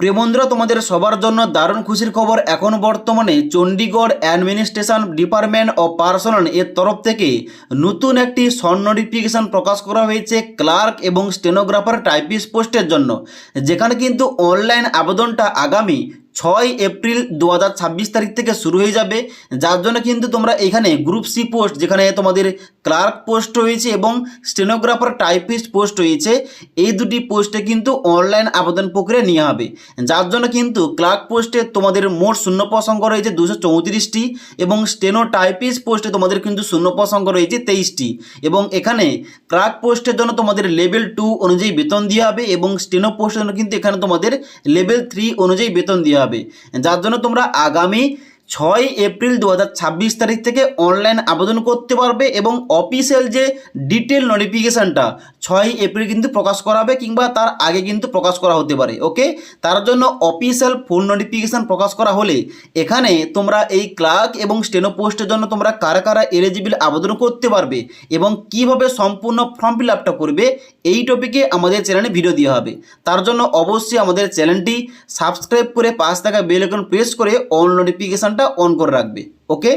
প্রিয় বন্ধুরা, তোমাদের সবার জন্য দারুণ খুশির খবর। এখন বর্তমানে Chandigarh administration department of personal এর তরফ থেকে নতুন একটি শর্ট নোটিফিকেশন প্রকাশ করা হয়েছে ক্লার্ক এবং স্টেনোগ্রাফার টাইপিস্ট পোস্টের জন্য, যেখানে কিন্তু অনলাইন আবেদনটা আগামী 6 এপ্রিল 2026 তারিখ থেকে শুরু হয়ে যাবে। যার জন্য কিন্তু তোমরা এখানে গ্রুপ সি পোস্ট, যেখানে তোমাদের ক্লার্ক পোস্ট রয়েছে এবং স্টেনোগ্রাফার টাইপিস্ট পোস্ট রয়েছে, এই দুটি পোস্টে কিন্তু অনলাইন আবেদন প্রক্রিয়া নেওয়া হবে। যার জন্য কিন্তু ক্লার্ক পোস্টে তোমাদের মোট শূন্যপদ সংখ্যা রয়েছে 234টি এবং স্টেনো টাইপিস্ট পোস্টে তোমাদের কিন্তু শূন্যপদ সংখ্যা রয়েছে 23টি। এবং এখানে ক্লার্ক পোস্টের জন্য তোমাদের লেভেল 2 অনুযায়ী বেতন দেওয়া হবে এবং স্টেনো পোস্টের জন্য কিন্তু এখানে তোমাদের লেভেল 3 অনুযায়ী বেতন দেওয়া হবে। যার জন্য তোমরা আগামী 6 এপ্রিল 2026 তারিখ থেকে অনলাইন আবেদন করতে পারবে এবং অফিসিয়াল যে ডিটেল নোটিফিকেশানটা 6 এপ্রিল কিন্তু প্রকাশ করা হবে, কিংবা তার আগে কিন্তু প্রকাশ করা হতে পারে। ওকে, তার জন্য অফিসিয়াল ফুল নোটিফিকেশান প্রকাশ করা হলে এখানে তোমরা এই ক্লার্ক এবং স্টেনো পোস্টের জন্য তোমরা কারা কারা এলিজিবল আবেদন করতে পারবে এবং কিভাবে সম্পূর্ণ ফর্ম ফিল আপটা করবে, এই টপিকে আমাদের চ্যানেলে ভিডিও দেওয়া হবে। তার জন্য অবশ্যই আমাদের চ্যানেলটি সাবস্ক্রাইব করে পাশে থাকা বেল আইকন প্রেস করে অল নোটিফিকেশানটা অন করে রাখবে। ওকে।